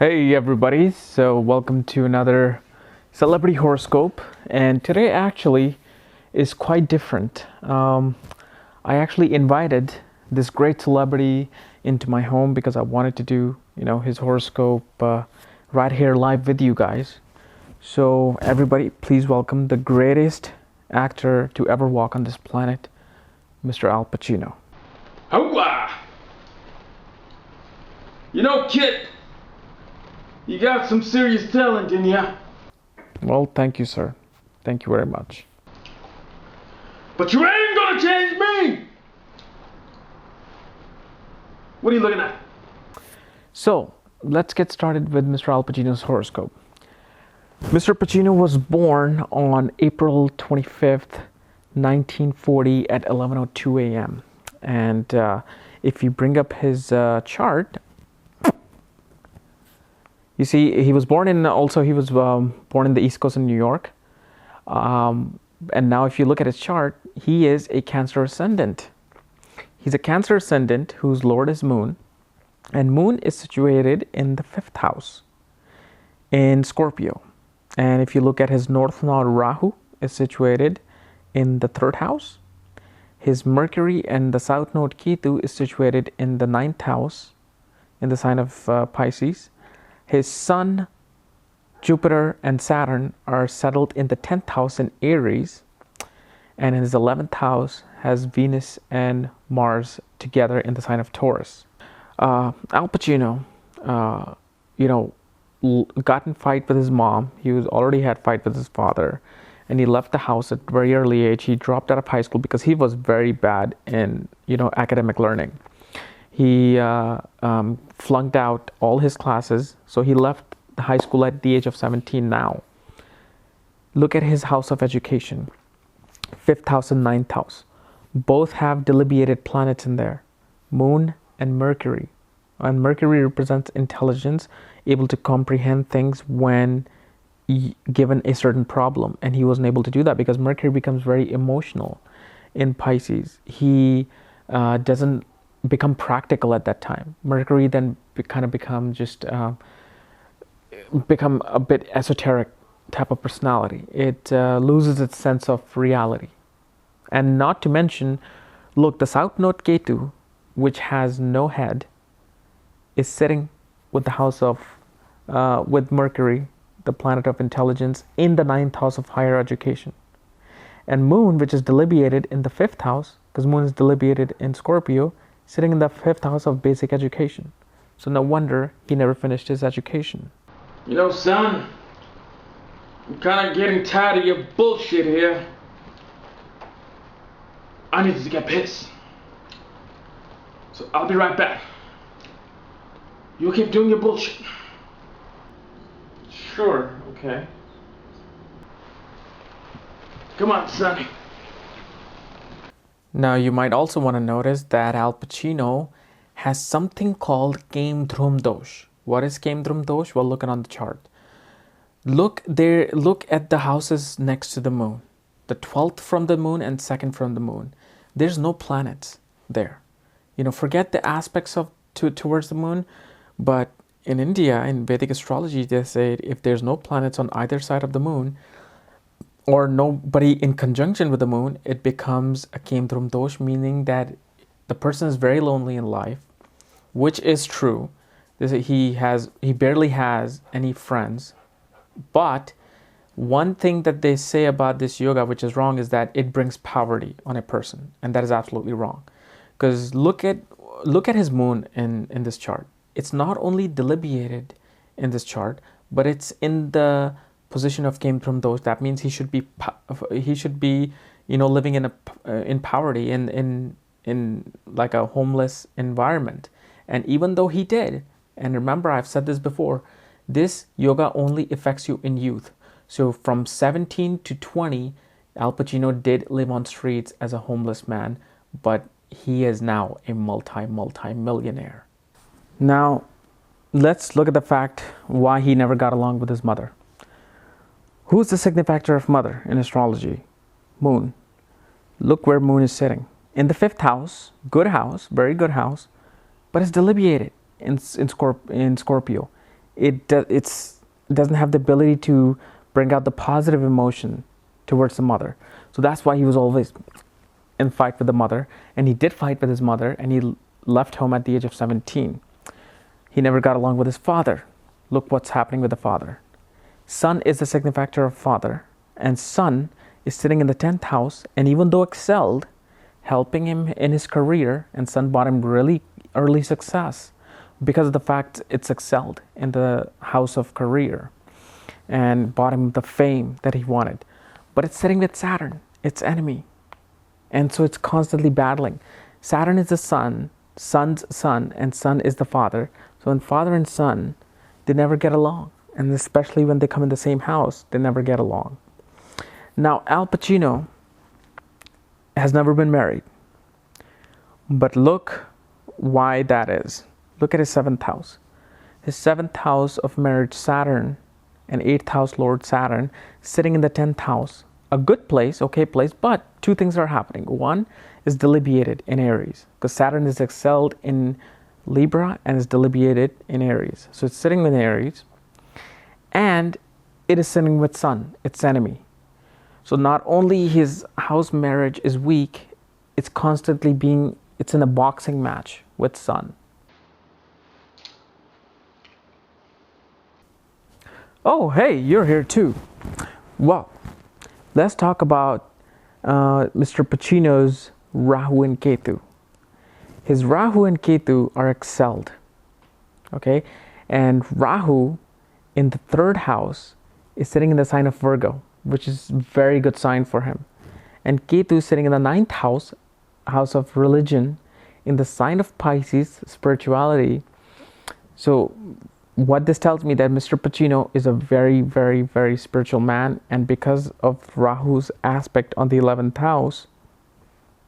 Hey everybody, so welcome to another celebrity horoscope, and today actually is quite different. I actually invited this great celebrity into my home because I wanted to do, his horoscope right here live with you guys. So everybody, please welcome the greatest actor to ever walk on this planet, Mr. Al Pacino. Hola! Kid, you got some serious talent in ya. Well, thank you, sir. Thank you very much. But you ain't gonna change me! What are you looking at? So, let's get started with Mr. Al Pacino's horoscope. Mr. Pacino was born on April 25th, 1940 at 11:02 a.m. And if you bring up his chart, you see he was born in the East Coast in New York. And now if you look at his chart, he is a Cancer ascendant. He's a Cancer ascendant whose lord is Moon. And Moon is situated in the 5th house in Scorpio. And if you look at his North Node, Rahu is situated in the 3rd house. His Mercury and the South Node, Ketu, is situated in the 9th house in the sign of Pisces. His Sun, Jupiter, and Saturn are settled in the 10th house in Aries. And in his 11th house has Venus and Mars together in the sign of Taurus. Al Pacino, got in fight with his mom. He already had fight with his father, and he left the house at a very early age. He dropped out of high school because he was very bad in academic learning. He flunked out all his classes, so he left the high school at the age of 17. Now look at his house of education, 5th house and 9th house. Both have dilapidated planets in there, Moon and Mercury. And Mercury represents intelligence, able to comprehend things when given a certain problem. And he wasn't able to do that because Mercury becomes very emotional in Pisces. He doesn't become practical at that time. Mercury then become a bit esoteric type of personality. It loses its sense of reality. And not to mention, look, the South Node Ketu, which has no head, is sitting with the house of, with Mercury, the planet of intelligence, in the 9th house of higher education. And Moon, which is dilapidated in the 5th house, because Moon is dilapidated in Scorpio, sitting in the 5th house of basic education. So no wonder he never finished his education. Son, I'm kind of getting tired of your bullshit here. I need to get pissed. So I'll be right back. You keep doing your bullshit. Sure, okay. Come on, Sonny. Now you might also want to notice that Al Pacino has something called Game Dhrum Dosh. What is Game Dhrum Dosh? Well, look on the chart. Look at the houses next to the moon. The 12th from the moon and 2nd from the moon. There's no planets there. Forget the aspects towards the moon, but in India, in Vedic astrology, they say if there's no planets on either side of the moon, or nobody in conjunction with the moon, it becomes a Game Dhrum Dosh, meaning that the person is very lonely in life, which is true. He barely has any friends. But one thing that they say about this yoga, which is wrong, is that it brings poverty on a person, and that is absolutely wrong. Because look at his moon in this chart. It's not only dilapidated in this chart, but it's in the position of Game Dhrum Dosh. That means he should be living in poverty, in like a homeless environment. And even though he did, and remember, I've said this before, this yoga only affects you in youth. So from 17 to 20, Al Pacino did live on streets as a homeless man, but he is now a multi-millionaire. Now, let's look at the fact why he never got along with his mother. Who's the signifier of mother in astrology? Moon. Look where Moon is sitting. In the 5th house, good house, very good house, but it's dilapidated in Scorpio. it doesn't have the ability to bring out the positive emotion towards the mother. So that's why he was always in fight with the mother, and he did fight with his mother, and he left home at the age of 17. He never got along with his father. Look what's happening with the father. Sun is the signifactor of father, and Sun is sitting in the 10th house, and even though excelled, helping him in his career, and Sun brought him really early success because of the fact it's excelled in the house of career and brought him the fame that he wanted. But it's sitting with Saturn, its enemy. And so it's constantly battling. Saturn is the sun, Sun's son, and Sun is the father. So when father and son, they never get along. And especially when they come in the same house, they never get along. Now, Al Pacino has never been married. But look why that is. Look at his 7th house. His 7th house of marriage, Saturn, and 8th house Lord Saturn, sitting in the 10th house. A good place, okay place, but two things are happening. One is delibeated in Aries, because Saturn is excelled in Libra and is delibeated in Aries. So it's sitting in Aries, and it is sitting with Sun, its enemy. So not only his house marriage is weak, it's in a boxing match with Sun. Oh, hey, you're here too. Well, let's talk about Mr. Pacino's Rahu and Ketu. His Rahu and Ketu are excelled. Okay? And Rahu in the 3rd house is sitting in the sign of Virgo, which is a very good sign for him. And Ketu sitting in the 9th house, house of religion, in the sign of Pisces, spirituality. So what this tells me that Mr. Pacino is a very, very, very spiritual man, and because of Rahu's aspect on the 11th house,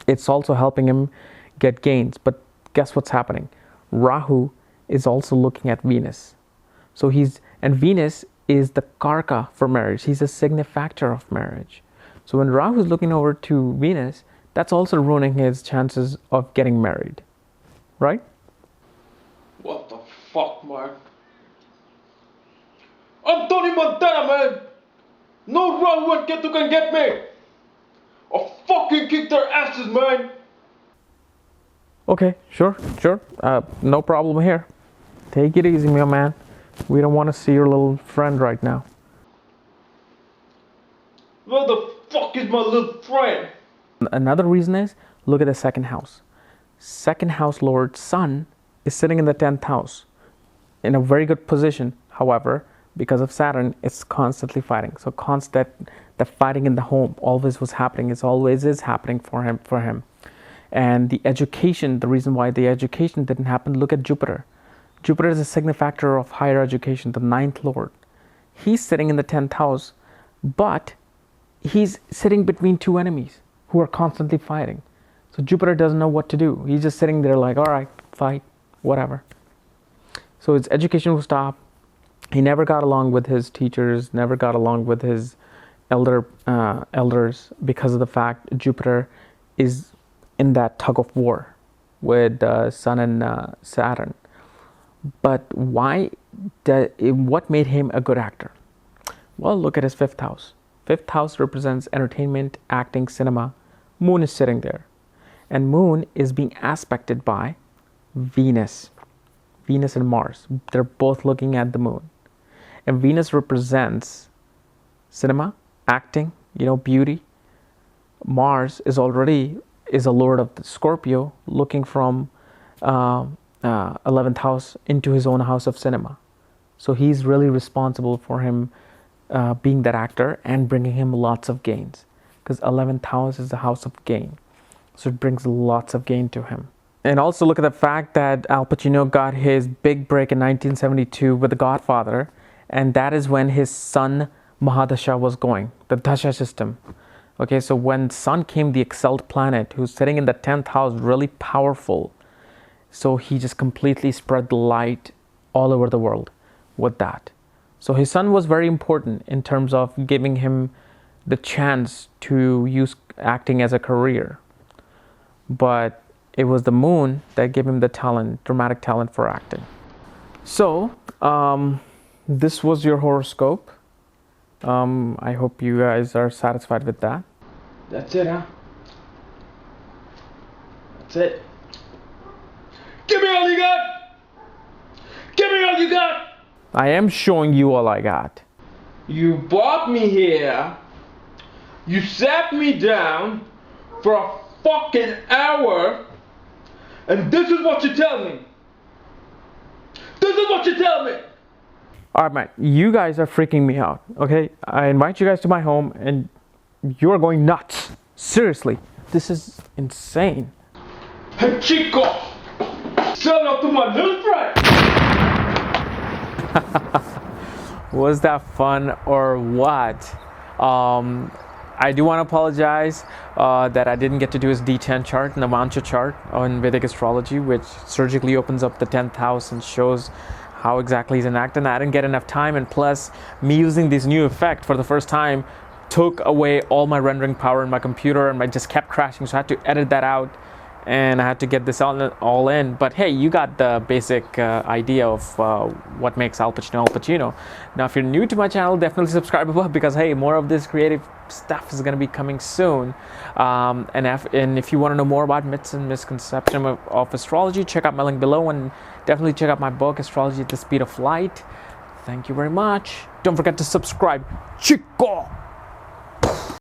it's also helping him get gains. But guess what's happening? Rahu is also looking at Venus. So and Venus is the karka for marriage. He's a signifactor of marriage. So when Rahu is looking over to Venus, that's also ruining his chances of getting married, right? What the fuck, man? I'm Tony Montana, man! No Rahu and Ketu can get me! I'll fucking kick their asses, man! Okay, sure. No problem here. Take it easy, my man. We don't want to see your little friend right now. Where the fuck is my little friend? Another reason is, look at the 2nd house. 2nd house Lord Sun is sitting in the 10th house in a very good position. However, because of Saturn, it's constantly fighting. So the fighting in the home always was happening. It always is happening for him. And the education, the reason why the education didn't happen, look at Jupiter. Jupiter is a signifactor of higher education, the 9th Lord. He's sitting in the 10th house, but he's sitting between two enemies who are constantly fighting. So Jupiter doesn't know what to do. He's just sitting there like, all right, fight, whatever. So his education will stop. He never got along with his teachers, never got along with his elders because of the fact Jupiter is in that tug of war with Sun and Saturn. But what made him a good actor? Well, look at his 5th house. 5th house represents entertainment, acting, cinema. Moon is sitting there. And Moon is being aspected by Venus. Venus and Mars. They're both looking at the Moon. And Venus represents cinema, acting, beauty. Mars is a lord of the Scorpio, looking from 11th house into his own house of cinema. So he's really responsible for him being that actor and bringing him lots of gains, because 11th house is the house of gain. So it brings lots of gain to him. And also look at the fact that Al Pacino got his big break in 1972 with The Godfather, and that is when his son Mahadasha was going, the Dasha system. Okay, so when Sun came, the excelled planet, who's sitting in the 10th house, really powerful. So he just completely spread the light all over the world with that. So his son was very important in terms of giving him the chance to use acting as a career. But it was the Moon that gave him the talent, dramatic talent for acting. So this was your horoscope. I hope you guys are satisfied with that. That's it, huh? That's it. Give me all you got! Give me all you got! I am showing you all I got. You brought me here. You sat me down for a fucking hour. And this is what you tell me. This is what you tell me. Alright, man, you guys are freaking me out, okay? I invite you guys to my home and you're going nuts. Seriously, this is insane. Hey, Chico, sell out to my little friend. Was that fun or what? I do want to apologize that I didn't get to do his D10 chart, Navamsha chart on Vedic astrology, which surgically opens up the 10th house and shows how exactly he's enacted. And I didn't get enough time, and plus me using this new effect for the first time took away all my rendering power in my computer, and I just kept crashing, so I had to edit that out and I had to get this all in. But hey, you got the basic idea of what makes Al Pacino. Now if you're new to my channel, definitely subscribe above, because hey, more of this creative stuff is going to be coming soon. And if you want to know more about myths and misconceptions of astrology, check out my link below, and definitely check out my book, Astrology at the Speed of Light. Thank you very much. Don't forget to subscribe. Chico!